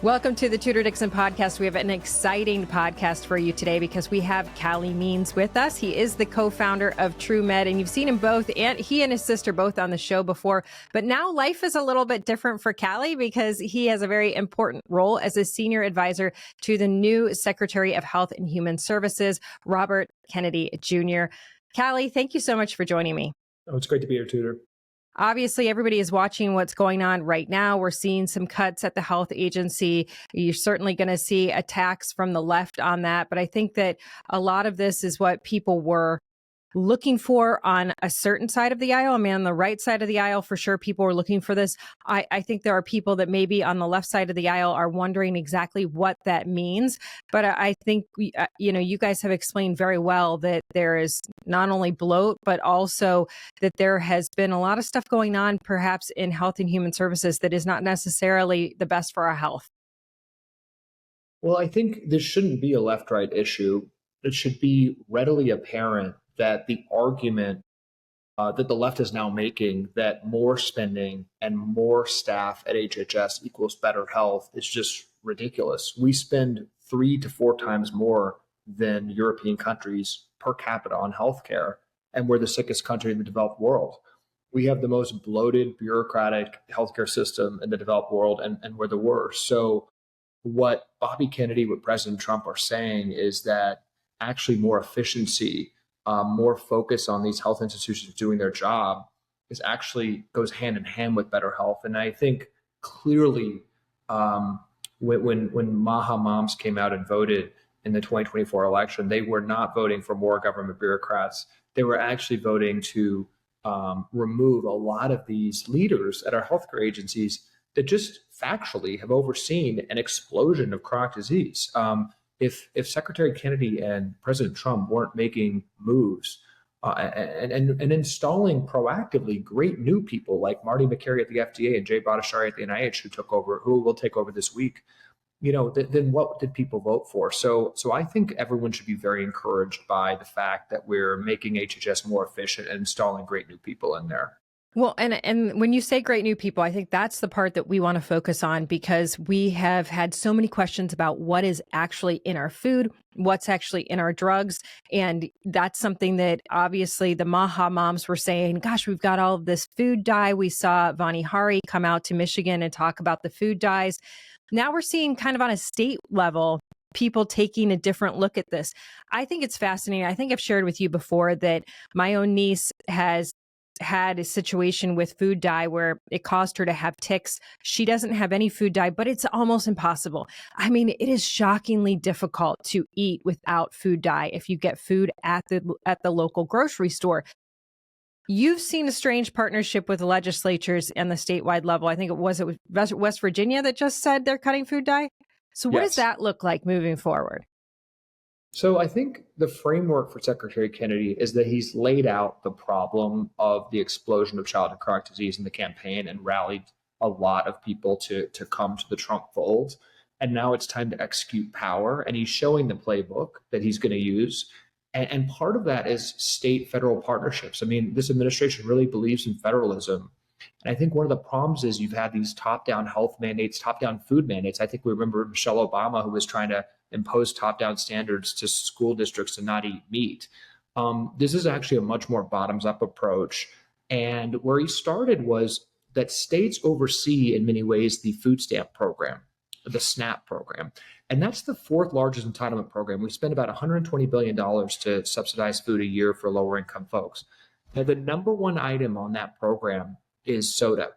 Welcome to the Tudor Dixon Podcast. We have an exciting podcast for you today because we have Calley Means with us. He is the co-founder of TrueMed, and you've seen him both, and he and his sister both on the show before. But now life is a little bit different for Calley because he has a very important role as a senior advisor to the new Secretary of Health and Human Services, Robert Kennedy Jr. Calley, thank you so much for joining me. Oh, it's great to be here, Tudor. Obviously, everybody is watching what's going on right now. We're seeing some cuts at the health agency. You're certainly going to see attacks from the left on that. But I think that a lot of this is what people were looking for on a certain side of the aisle. I mean, on the right side of the aisle, for sure, people were looking for this. I think there are people that maybe on the left side of the aisle are wondering exactly what that means. But I think, you guys have explained very well that there is not only bloat, but also that there has been a lot of stuff going on, perhaps in health and human services, that is not necessarily the best for our health. Well, I think this shouldn't be a left-right issue. It should be readily apparent that the argument that the left is now making that more spending and more staff at HHS equals better health is just ridiculous. We spend 3 to 4 times more than European countries per capita on healthcare, and we're the sickest country in the developed world. We have the most bloated, bureaucratic healthcare system in the developed world, and we're the worst. So what Bobby Kennedy, what President Trump are saying is that actually more efficiency, more focus on these health institutions doing their job is actually goes hand in hand with better health. And I think clearly when MAHA moms came out and voted in the 2024 election, they were not voting for more government bureaucrats. They were actually voting to remove a lot of these leaders at our healthcare agencies that just factually have overseen an explosion of chronic disease. If Secretary Kennedy and President Trump weren't making moves and installing proactively great new people like Marty Makary at the FDA and Jay Bhattacharya at the NIH, who will take over this week, then what did people vote for? So I think everyone should be very encouraged by the fact that we're making HHS more efficient and installing great new people in there. Well, and when you say great new people, I think that's the part that we want to focus on because we have had so many questions about what is actually in our food, what's actually in our drugs. And that's something that obviously the MAHA moms were saying, gosh, we've got all of this food dye. We saw Vani Hari come out to Michigan and talk about the food dyes. Now we're seeing kind of on a state level, people taking a different look at this. I think it's fascinating. I think I've shared with you before that my own niece has had a situation with food dye where it caused her to have tics. She doesn't have any food dye, but it's almost impossible. I mean, it is shockingly difficult to eat without food dye if you get food at the local grocery store. You've seen a strange partnership with the legislatures and the statewide level. I think it was West Virginia that just said they're cutting food dye. So what does that look like moving forward? So I think the framework for Secretary Kennedy is that he's laid out the problem of the explosion of childhood chronic disease in the campaign and rallied a lot of people to come to the Trump fold. And now it's time to execute power. And he's showing the playbook that he's going to use. And part of that is state-federal partnerships. I mean, this administration really believes in federalism. And I think one of the problems is you've had these top-down health mandates, top-down food mandates. I think we remember Michelle Obama, who was trying to impose top-down standards to school districts to not eat meat. This is actually a much more bottoms-up approach. And where he started was that states oversee, in many ways, the food stamp program, the SNAP program. And that's the 4th largest entitlement program. We spend about $120 billion to subsidize food a year for lower-income folks. Now, the number one item on that program is soda,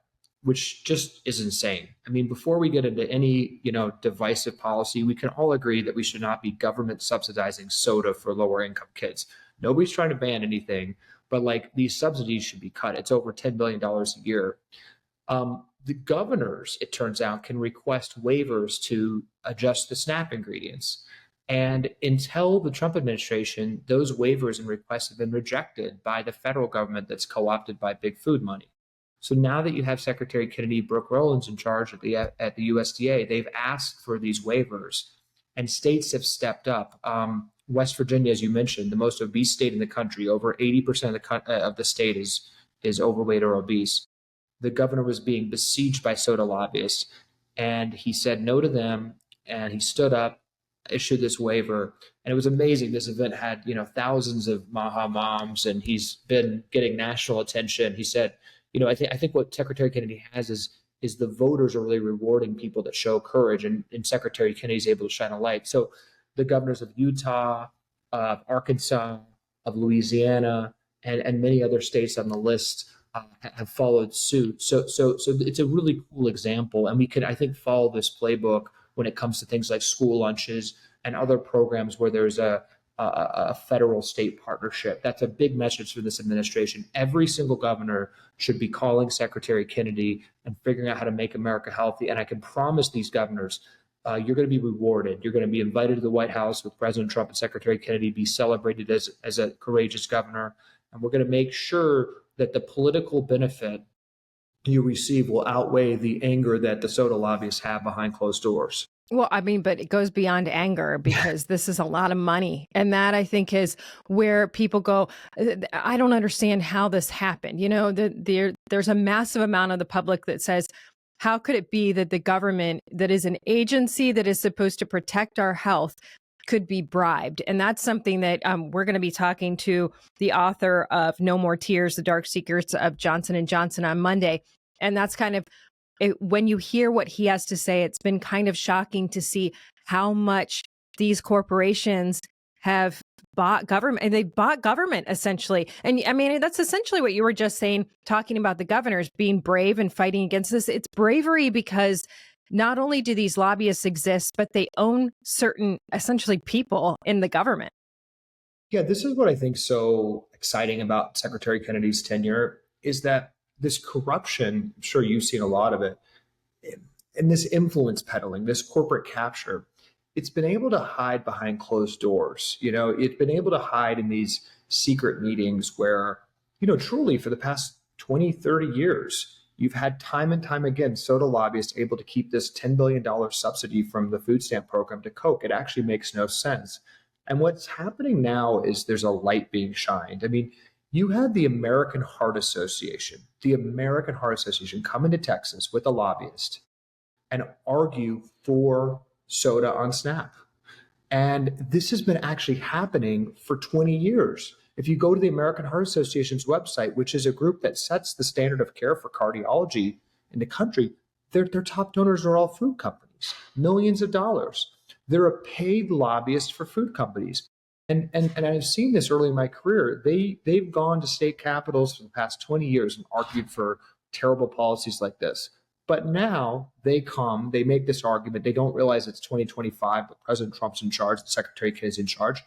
which just is insane. I mean, before we get into any, divisive policy, we can all agree that we should not be government subsidizing soda for lower income kids. Nobody's trying to ban anything, but these subsidies should be cut. It's over $10 billion a year. The governors, it turns out, can request waivers to adjust the SNAP ingredients. And until the Trump administration, those waivers and requests have been rejected by the federal government that's co-opted by big food money. So now that you have Secretary Kennedy, Brooke Rollins in charge at the USDA, they've asked for these waivers, and states have stepped up. West Virginia, as you mentioned, the most obese state in the country, over 80% of the state is overweight or obese. The governor was being besieged by soda lobbyists, And he said no to them. And he stood up, issued this waiver. And it was amazing. This event had, thousands of MAHA moms, and he's been getting national attention. He said, I think what Secretary Kennedy has is the voters are really rewarding people that show courage. And Secretary Kennedy's able to shine a light. So the governors of Utah, of Arkansas, of Louisiana, and many other states on the list have followed suit. So it's a really cool example, and we could, I think, follow this playbook when it comes to things like school lunches and other programs where there's a federal state partnership. That's a big message for this administration. Every single governor should be calling Secretary Kennedy and figuring out how to make America healthy. And I can promise these governors, you're going to be rewarded. You're going to be invited to the White House with President Trump and Secretary Kennedy, be celebrated as a courageous governor. And we're going to make sure that the political benefit you receive will outweigh the anger that the soda lobbyists have behind closed doors. Well, I mean, but it goes beyond anger because this is a lot of money. And that, I think, is where people go, I don't understand how this happened. There's a massive amount of the public that says, how could it be that the government, that is an agency that is supposed to protect our health, could be bribed? And that's something that we're going to be talking to the author of No More Tears, The Dark Secrets of Johnson & Johnson on Monday. And that's kind of, when you hear what he has to say, it's been kind of shocking to see how much these corporations have bought government, and they bought government essentially. And I mean, that's essentially what you were just saying, talking about the governors being brave and fighting against this. It's bravery because not only do these lobbyists exist, but they own certain, essentially, people in the government. Yeah, this is what I think so exciting about Secretary Kennedy's tenure is that this corruption, I'm sure you've seen a lot of it, and this influence peddling, this corporate capture, it's been able to hide behind closed doors. It's been able to hide in these secret meetings where, truly for the past 20, 30 years, you've had time and time again soda lobbyists able to keep this $10 billion subsidy from the food stamp program to Coke. It actually makes no sense. And what's happening now is there's a light being shined. I mean, you had the American Heart Association come into Texas with a lobbyist and argue for soda on SNAP. And this has been actually happening for 20 years. If you go to the American Heart Association's website, which is a group that sets the standard of care for cardiology in the country, their top donors are all food companies, millions of dollars. They're a paid lobbyist for food companies. And I've seen this early in my career. They've gone to state capitals for the past 20 years and argued for terrible policies like this. But now they make this argument. They don't realize it's 2025, but President Trump's in charge, the Secretary Kennedy's in charge.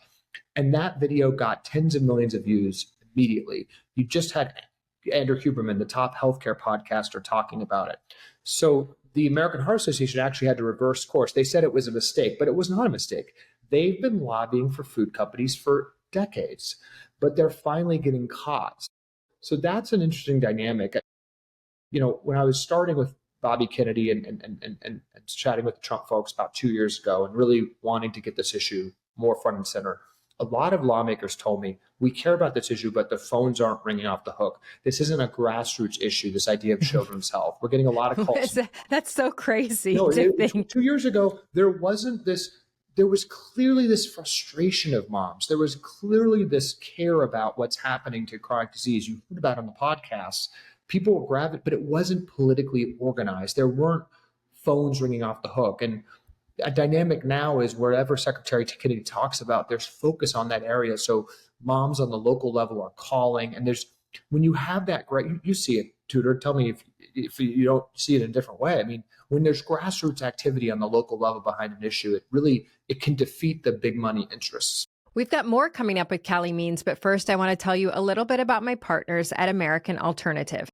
And that video got tens of millions of views immediately. You just had Andrew Huberman, the top healthcare podcaster, talking about it. So the American Heart Association actually had to reverse course. They said it was a mistake, but it was not a mistake. They've been lobbying for food companies for decades, but they're finally getting caught. So that's an interesting dynamic. When I was starting with Bobby Kennedy and chatting with the Trump folks about 2 years ago and really wanting to get this issue more front and center, a lot of lawmakers told me, we care about this issue, but the phones aren't ringing off the hook. This isn't a grassroots issue, this idea of children's health. We're getting a lot of calls. That's so crazy. No, 2 years ago, there was clearly this frustration of moms. There was clearly this care about what's happening to chronic disease. You heard about it on the podcast. People were gravid, but it wasn't politically organized. There weren't phones ringing off the hook. And a dynamic now is wherever Secretary Kennedy talks about, there's focus on that area. So moms on the local level are calling. And when you have that, you see it, Tudor, tell me if you don't see it in a different way. I mean, when there's grassroots activity on the local level behind an issue, it can defeat the big money interests. We've got more coming up with Calley Means, but first I want to tell you a little bit about my partners at American Alternative.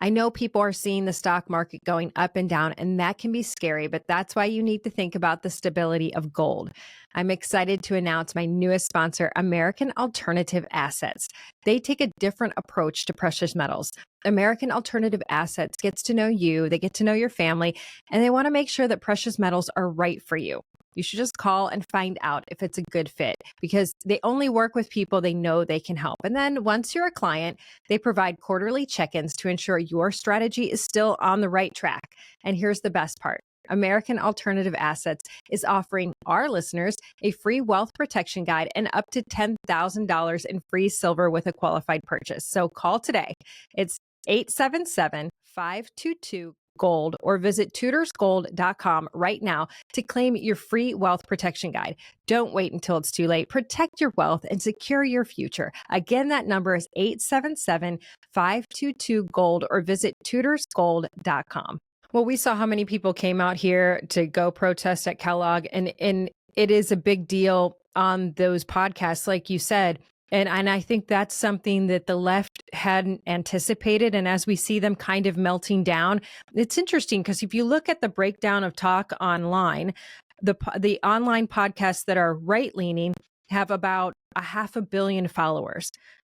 I know people are seeing the stock market going up and down, and that can be scary, but that's why you need to think about the stability of gold. I'm excited to announce my newest sponsor, American Alternative Assets. They take a different approach to precious metals. American Alternative Assets gets to know you, they get to know your family, and they want to make sure that precious metals are right for you. You should just call and find out if it's a good fit because they only work with people they know they can help. And then once you're a client, they provide quarterly check-ins to ensure your strategy is still on the right track. And here's the best part. American Alternative Assets is offering our listeners a free wealth protection guide and up to $10,000 in free silver with a qualified purchase. So call today. It's 877-522-GOLD or visit tudorsgold.com right now to claim your free wealth protection guide. Don't wait until it's too late. Protect your wealth and secure your future. Again, that number is 877-522-GOLD or visit tudorsgold.com. Well, we saw how many people came out here to go protest at Kellogg, and it is a big deal on those podcasts, like you said. And I think that's something that the left hadn't anticipated. And as we see them kind of melting down, it's interesting because if you look at the breakdown of talk online, the online podcasts that are right-leaning have about 500 million followers.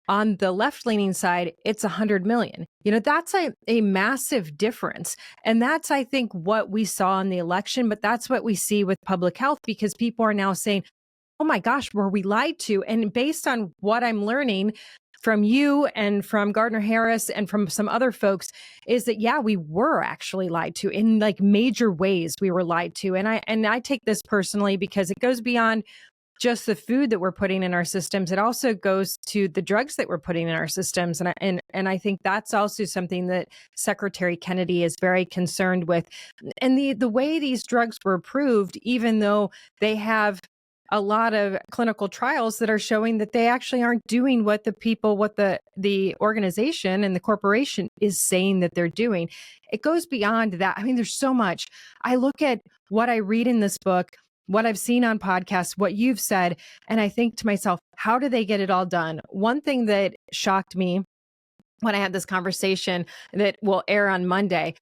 On the left-leaning side, it's 100 million. That's a massive difference. And that's, I think, what we saw in the election, but that's what we see with public health, because people are now saying, oh my gosh, were we lied to? And based on what I'm learning from you and from Gardner Harris and from some other folks is that, yeah, we were actually lied to in like major ways. We were lied to. And I take this personally because it goes beyond just the food that we're putting in our systems. It also goes to the drugs that we're putting in our systems. And I think that's also something that Secretary Kennedy is very concerned with. And the way these drugs were approved, even though they have a lot of clinical trials that are showing that they actually aren't doing what the organization and the corporation is saying that they're doing. It goes beyond that. I mean, there's so much. I look at what I read in this book, what I've seen on podcasts, what you've said, and I think to myself, how do they get it all done? One thing that shocked me when I had this conversation that will air on Monday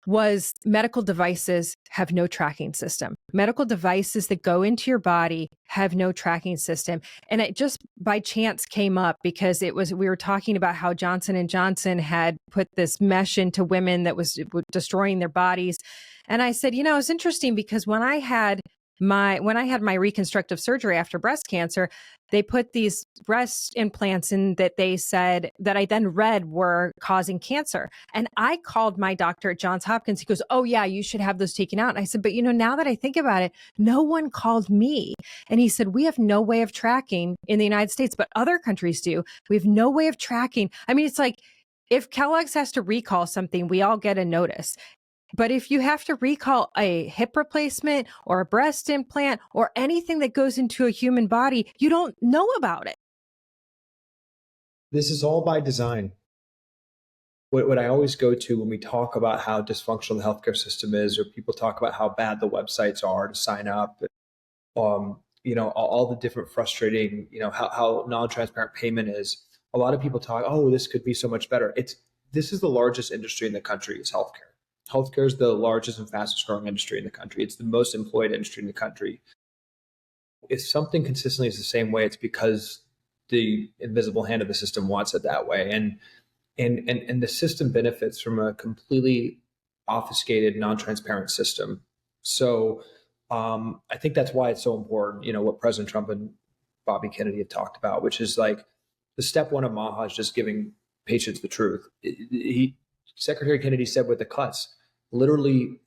was medical devices have no tracking system. Medical devices that go into your body have no tracking system. And it just by chance came up because we were talking about how Johnson & Johnson had put this mesh into women that was destroying their bodies. And I said, it's interesting because when I had my reconstructive surgery after breast cancer, they put these breast implants in that they said that I then read were causing cancer. And I called my doctor at Johns Hopkins. He goes, oh yeah, you should have those taken out. And I said, but now that I think about it, no one called me. And he said, we have no way of tracking in the United States, but other countries do. We have no way of tracking. I mean, it's like if Kellogg's has to recall something, we all get a notice. But if you have to recall a hip replacement or a breast implant or anything that goes into a human body, you don't know about it. This is all by design. What I always go to when we talk about how dysfunctional the healthcare system is, or people talk about how bad the websites are to sign up, all the different frustrating, how non-transparent payment is. A lot of people talk, oh, this could be so much better. This is the largest industry in the country is healthcare. Healthcare is the largest and fastest growing industry in the country. It's the most employed industry in the country. If something consistently is the same way, it's because the invisible hand of the system wants it that way. And the system benefits from a completely obfuscated, non-transparent system. So I think that's why it's so important, what President Trump and Bobby Kennedy have talked about, which is like the step one of MAHA is just giving patients the truth. Secretary Kennedy said with the cuts, literally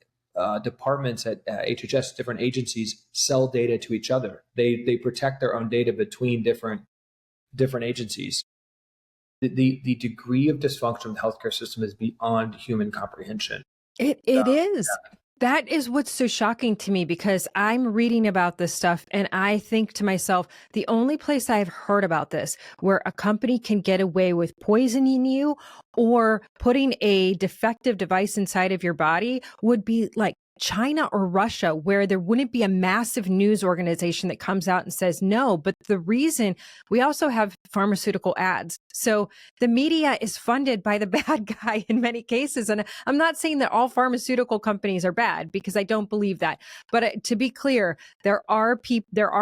departments at HHS, different agencies sell data to each other. They protect their own data between different agencies. The degree of dysfunction of the healthcare system is beyond human comprehension. It is. Yeah. That is what's so shocking to me because I'm reading about this stuff and I think to myself, the only place I've heard about this where a company can get away with poisoning you or putting a defective device inside of your body would be like China or Russia, where there wouldn't be a massive news organization that comes out and says no. But the reason we also have pharmaceutical ads. So the media is funded by the bad guy in many cases. And I'm not saying that all pharmaceutical companies are bad because I don't believe that. But to be clear, there are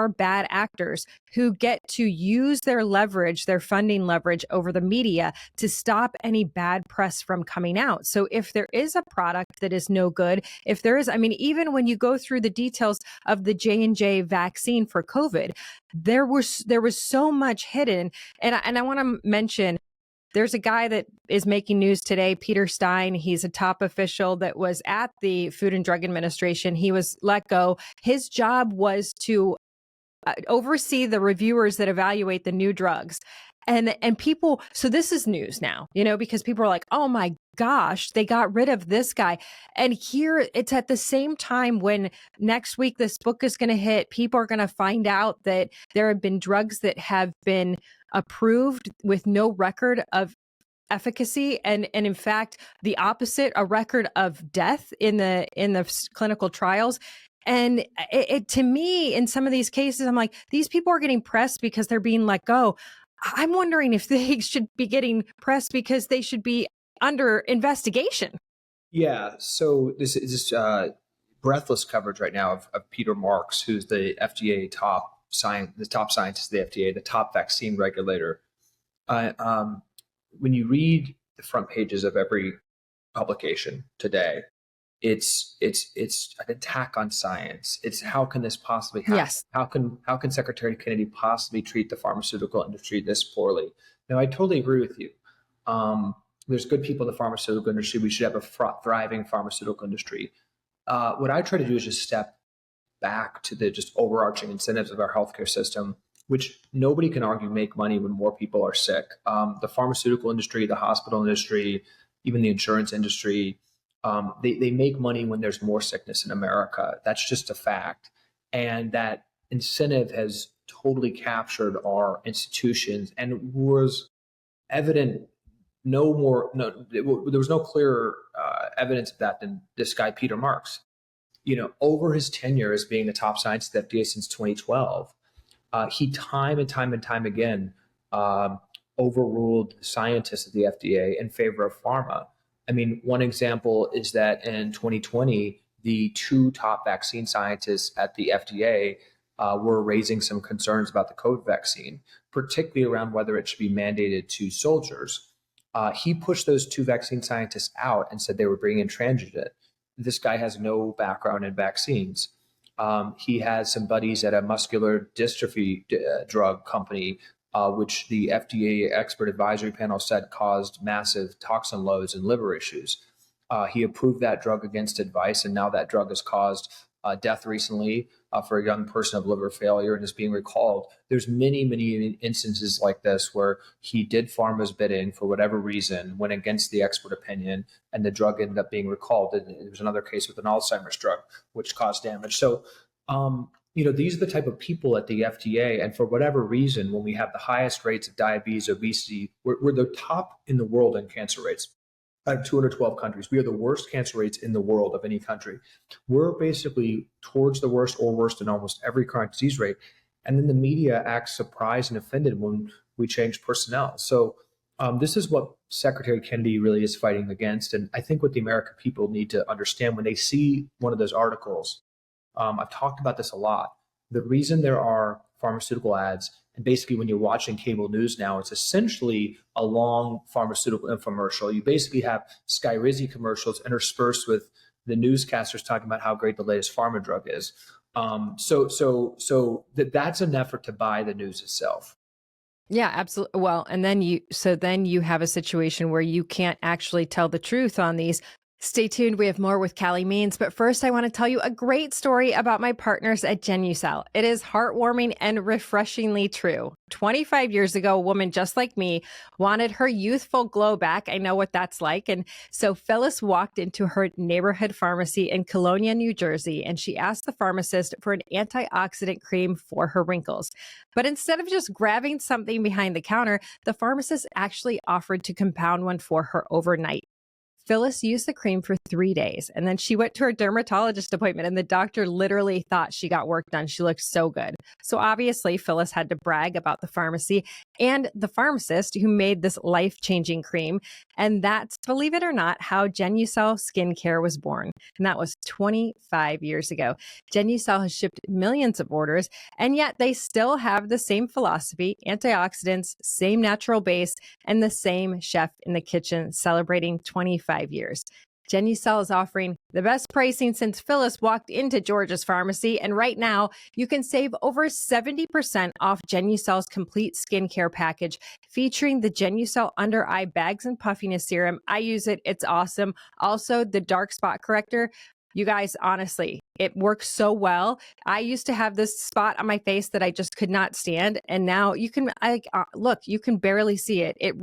bad actors who get to use their leverage, their funding leverage over the media to stop any bad press from coming out. So if there is a product that is no good, if there is, I mean, even when you go through the details of the J&J vaccine for COVID, there was so much hidden. And I want to mention there's a guy that is making news today, Peter Stein. He's a top official that was at the Food and Drug Administration. He was let go. His job was to oversee the reviewers that evaluate the new drugs. And people, so this is news now, because people are like, oh my gosh, they got rid of this guy. And here it's at the same time when next week this book is going to hit, people are going to find out that there have been drugs that have been approved with no record of efficacy, and in fact the opposite, a record of death in the clinical trials. And it to me, in some of these cases, I'm like, these people are getting pressed because they're being let go. I'm wondering if they should be getting pressed because they should be under investigation. Yeah. So this is breathless coverage right now of Peter Marks, who's the FDA top scientist of the FDA, the top vaccine regulator. When you read the front pages of every publication today, it's an attack on science. It's how can this possibly happen? Yes. How can Secretary Kennedy possibly treat the pharmaceutical industry this poorly? Now, I totally agree with you. There's good people in the pharmaceutical industry. We should have a thriving pharmaceutical industry. What I try to do is just step back to the just overarching incentives of our healthcare system, which nobody can argue make money when more people are sick. The pharmaceutical industry, the hospital industry, even the insurance industry, they make money when there's more sickness in America. That's just a fact. And that incentive has totally captured our institutions and was evident there was no clearer evidence of that than this guy, Peter Marks. Over his tenure as being the top scientist at the FDA since 2012, he time and time again overruled scientists at the FDA in favor of pharma. I mean, one example is that in 2020, the two top vaccine scientists at the FDA were raising some concerns about the COVID vaccine, particularly around whether it should be mandated to soldiers. He pushed those two vaccine scientists out and said they were being intransigent. This guy has no background in vaccines. He has some buddies at a muscular dystrophy drug company, which the FDA expert advisory panel said caused massive toxin loads and liver issues. He approved that drug against advice, and now that drug has caused death recently for a young person of liver failure and is being recalled. There's many instances like this where he did pharma's bidding for whatever reason, went against the expert opinion, and the drug ended up being recalled. There was another case with an Alzheimer's drug, which caused damage. So, these are the type of people at the FDA. And for whatever reason, when we have the highest rates of diabetes, obesity, we're the top in the world in cancer rates. Out of 212 countries, we are the worst cancer rates in the world of any country. We're basically towards the worst or worst in almost every chronic disease rate. And then the media acts surprised and offended when we change personnel. So this is what Secretary Kennedy really is fighting against. And I think what the American people need to understand when they see one of those articles, I've talked about this a lot. The reason there are pharmaceutical ads, and basically when you're watching cable news now, it's essentially a long pharmaceutical infomercial. You basically have Skyrizi commercials interspersed with the newscasters talking about how great the latest pharma drug is. So that's an effort to buy the news itself. Yeah, absolutely. Well, and then you have a situation where you can't actually tell the truth on these. Stay tuned. We have more with Calley Means. But first, I want to tell you a great story about my partners at Genucel. It is heartwarming and refreshingly true. 25 years ago, a woman just like me wanted her youthful glow back. I know what that's like. And so Phyllis walked into her neighborhood pharmacy in Colonia, New Jersey, and she asked the pharmacist for an antioxidant cream for her wrinkles. But instead of just grabbing something behind the counter, the pharmacist actually offered to compound one for her overnight. Phyllis used the cream for 3 days, and then she went to her dermatologist appointment, and the doctor literally thought she got work done. She looked so good. So obviously, Phyllis had to brag about the pharmacy and the pharmacist who made this life-changing cream. And that's, believe it or not, how Genucel skincare was born. And that was 25 years ago. Genucel has shipped millions of orders, and yet they still have the same philosophy, antioxidants, same natural base, and the same chef in the kitchen celebrating 25 years. Genucel is offering the best pricing since Phyllis walked into George's Pharmacy. And right now, you can save over 70% off Genucel's complete skincare package, featuring the Genucel Under Eye Bags and Puffiness Serum. I use it. It's awesome. Also, the dark spot corrector. You guys, honestly, it works so well. I used to have this spot on my face that I just could not stand. And now you can, look, you can barely see it. It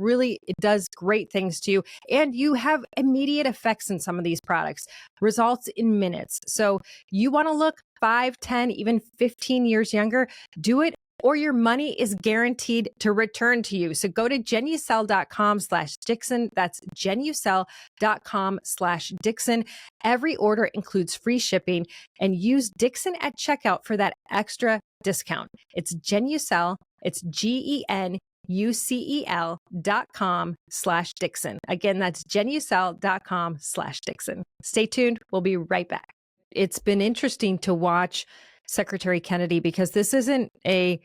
does great things to you. And you have immediate effects in some of these products, results in minutes. So you want to look 5, 10, even 15 years younger, do it, or your money is guaranteed to return to you. So go to genucel.com/Dixon. That's genucel.com/Dixon. Every order includes free shipping, and use Dixon at checkout for that extra discount. It's Genucel. It's GENUCEL.com/Dixon. Again, that's genucel.com/Dixon. Stay tuned. We'll be right back. It's been interesting to watch Secretary Kennedy, because this isn't a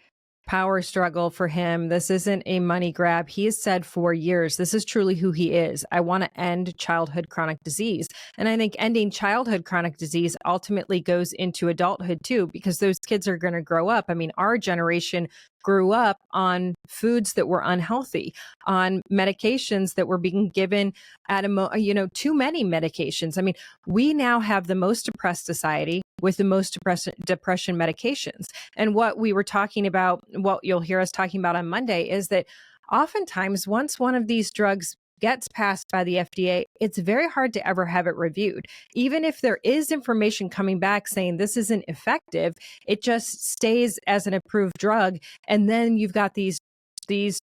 power struggle for him. This isn't a money grab. He has said for years, this is truly who he is. I want to end childhood chronic disease. And I think ending childhood chronic disease ultimately goes into adulthood too, because those kids are going to grow up. I mean, our generation grew up on foods that were unhealthy, on medications that were being given at too many medications. I mean, we now have the most depressed society with the most depression medications. And what we were talking about, what you'll hear us talking about on Monday, is that oftentimes once one of these drugs gets passed by the FDA, it's very hard to ever have it reviewed. Even if there is information coming back saying this isn't effective, it just stays as an approved drug. And then you've got these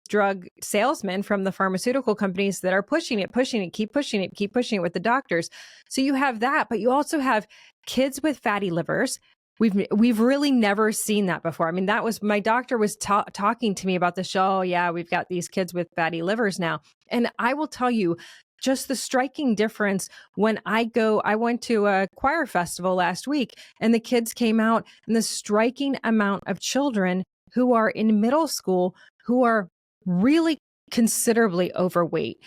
drug salesmen from the pharmaceutical companies that are pushing it, keep pushing it with the doctors. So you have that, but you also have kids with fatty livers. We've really never seen that before. I mean, that was, my doctor was talking to me about the show. Oh, yeah, we've got these kids with fatty livers now. And I will tell you, just the striking difference when I went to a choir festival last week, and the kids came out, and the striking amount of children who are in middle school who are really considerably overweight.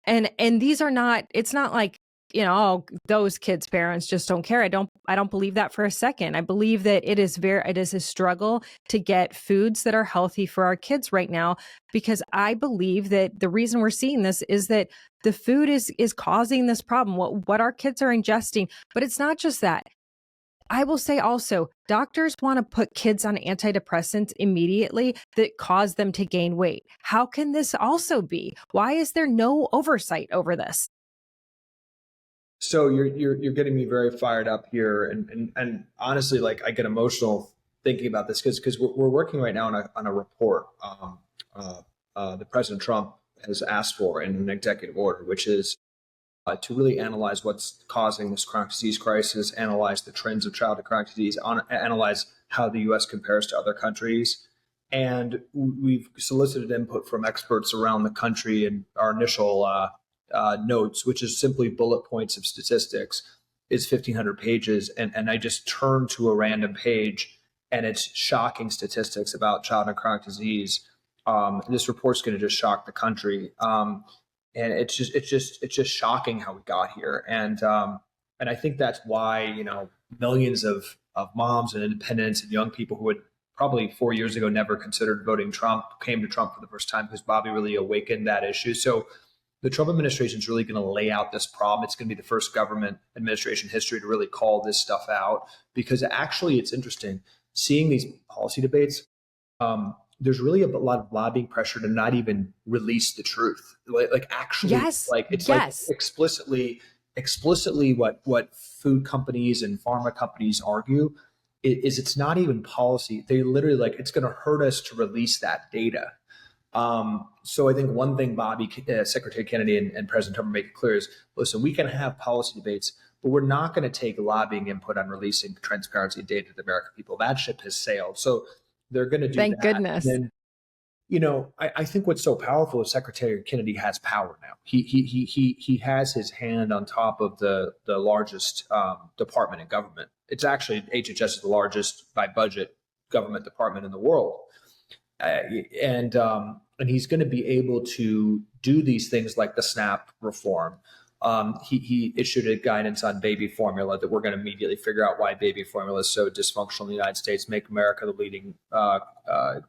And these are not, it's not like, oh, those kids' parents just don't care. I don't believe that for a second. I believe that it is a struggle to get foods that are healthy for our kids right now, because I believe that the reason we're seeing this is that the food is causing this problem, what our kids are ingesting. But it's not just that. I will say also, doctors want to put kids on antidepressants immediately that cause them to gain weight. How can this also be? Why is there no oversight over this? So you're getting me very fired up here, and honestly, like, I get emotional thinking about this because we're working right now on a report that President Trump has asked for in an executive order, which is to really analyze what's causing this chronic disease crisis, analyze the trends of childhood chronic disease, analyze how the U.S. compares to other countries. And we've solicited input from experts around the country, and our initial notes, which is simply bullet points of statistics, is 1,500 pages. And I just turn to a random page, and it's shocking statistics about childhood chronic disease. This report's going to just shock the country. And it's just shocking how we got here. And I think that's why, millions of moms and independents and young people who had probably 4 years ago never considered voting Trump came to Trump for the first time, because Bobby really awakened that issue. So the Trump administration is really going to lay out this problem. It's going to be the first government administration in history to really call this stuff out, because actually it's interesting seeing these policy debates. There's really a lot of lobbying pressure to not even release the truth. Like actually, yes, like it's yes. like explicitly what food companies and pharma companies argue is it's not even policy. They literally, like, it's going to hurt us to release that data. So I think one thing Secretary Kennedy and President Trump make it clear is, listen, we can have policy debates, but we're not going to take lobbying input on releasing transparency data to the American people. That ship has sailed. So they're going to do Thank that. goodness. And then, I think what's so powerful is Secretary Kennedy has power now. He has his hand on top of the largest department in government. It's actually, HHS is the largest by budget government department in the world. And he's going to be able to do these things like the SNAP reform, he issued a guidance on baby formula that we're going to immediately figure out why baby formula is so dysfunctional in the United States, make America the leading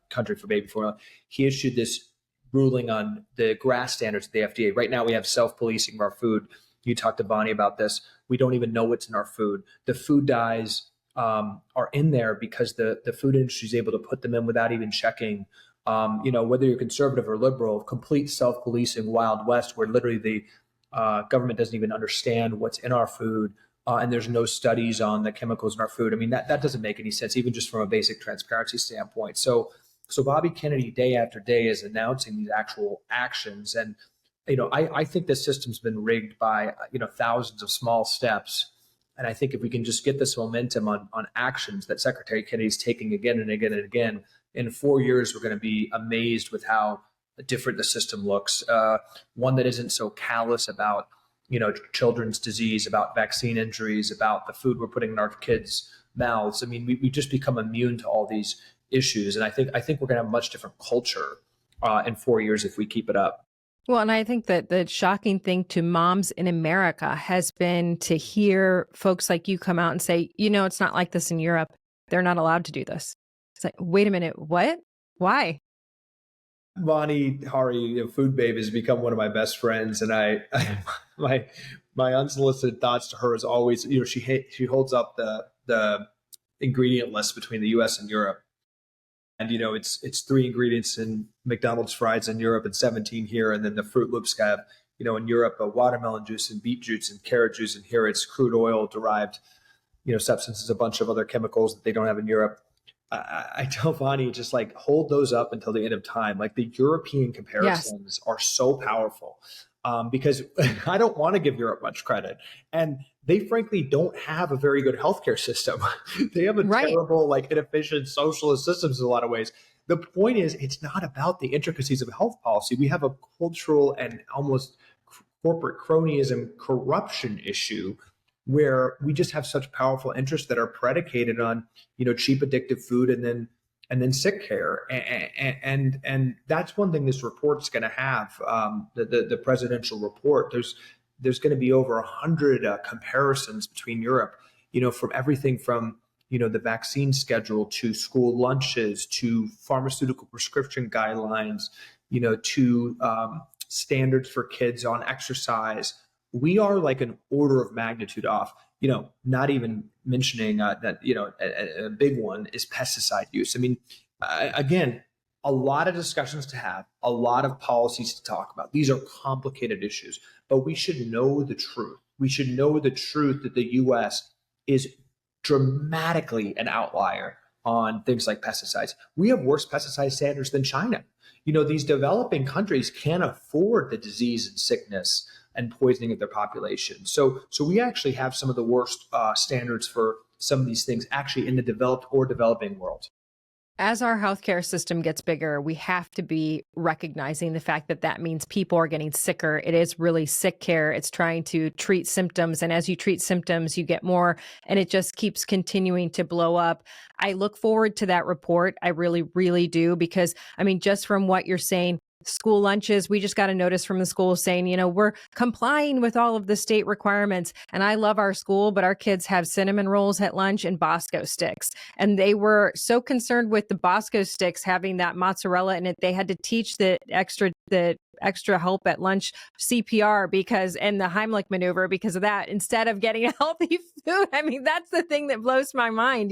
country for baby formula. He issued this ruling on the GRAS standards at the FDA. Right now we have self-policing of our food. You talked to Bonnie about this. We don't even know what's in our food. The food dyes are in there because the food industry is able to put them in without even checking. Whether you're conservative or liberal, complete self-policing Wild West, where literally the government doesn't even understand what's in our food, and there's no studies on the chemicals in our food. I mean, that doesn't make any sense, even just from a basic transparency standpoint. So Bobby Kennedy, day after day, is announcing these actual actions. And, I think the system's been rigged by, thousands of small steps. And I think if we can just get this momentum on actions that Secretary Kennedy's taking again and again and again, in 4 years, we're going to be amazed with how different the system looks. One that isn't so callous about, children's disease, about vaccine injuries, about the food we're putting in our kids' mouths. I mean, we just become immune to all these issues. And I think we're going to have a much different culture in 4 years if we keep it up. Well, and I think that the shocking thing to moms in America has been to hear folks like you come out and say, it's not like this in Europe. They're not allowed to do this. It's like, wait a minute, what? Why? Bonnie Hari, Food Babe, has become one of my best friends, and my unsolicited thoughts to her is always, she holds up the ingredient list between the U.S. and Europe, and it's 3 ingredients in McDonald's fries in Europe and 17 here, and then the Fruit Loops have in Europe a watermelon juice and beet juice and carrot juice, and here it's crude oil derived substances, a bunch of other chemicals that they don't have in Europe. I tell Bonnie, just like hold those up until the end of time. Like the European comparisons are so powerful because I don't want to give Europe much credit. And they frankly don't have a very good healthcare system. They have a terrible, inefficient socialist systems in a lot of ways. The point is, it's not about the intricacies of health policy. We have a cultural and almost corporate cronyism corruption issue where we just have such powerful interests that are predicated on, cheap addictive food and then sick care. And that's one thing this report's going to have, the presidential report. There's going to be over 100 comparisons between Europe, from everything from, the vaccine schedule to school lunches, to pharmaceutical prescription guidelines, to standards for kids on exercise. We are like an order of magnitude off, not even mentioning that, a big one is pesticide use. I mean, again, a lot of discussions to have, a lot of policies to talk about. These are complicated issues, but we should know the truth. We should know the truth that the U.S. is dramatically an outlier on things like pesticides. We have worse pesticide standards than China. These developing countries can't afford the disease and sickness and poisoning of their population. So we actually have some of the worst standards for some of these things actually in the developed or developing world. As our healthcare system gets bigger, we have to be recognizing the fact that means people are getting sicker. It is really sick care. It's trying to treat symptoms. And as you treat symptoms, you get more. And it just keeps continuing to blow up. I look forward to that report. I really, really do. Because, just from what you're saying, school lunches, we just got a notice from the school saying, we're complying with all of the state requirements. And I love our school, but our kids have cinnamon rolls at lunch and Bosco sticks. And they were so concerned with the Bosco sticks having that mozzarella in it. They had to teach the extra help at lunch CPR and the Heimlich maneuver because of that, instead of getting healthy food. That's the thing that blows my mind,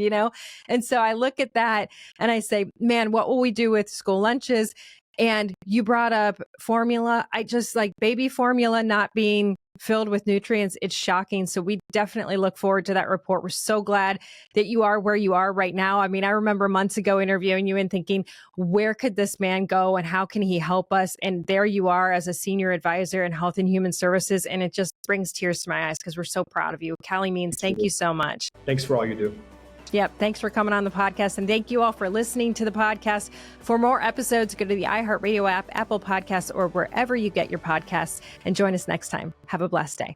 And so I look at that and I say, man, what will we do with school lunches? And you brought up formula. I just like baby formula not being filled with nutrients. It's shocking. So we definitely look forward to that report. We're so glad that you are where you are right now. I remember months ago interviewing you and thinking, where could this man go and how can he help us? And there you are as a senior advisor in Health and Human Services. And it just brings tears to my eyes because we're so proud of you. Calley Means, thank you so much. Thanks for all you do. Yep. Thanks for coming on the podcast. And thank you all for listening to the podcast. For more episodes, go to the iHeartRadio app, Apple Podcasts, or wherever you get your podcasts, and join us next time. Have a blessed day.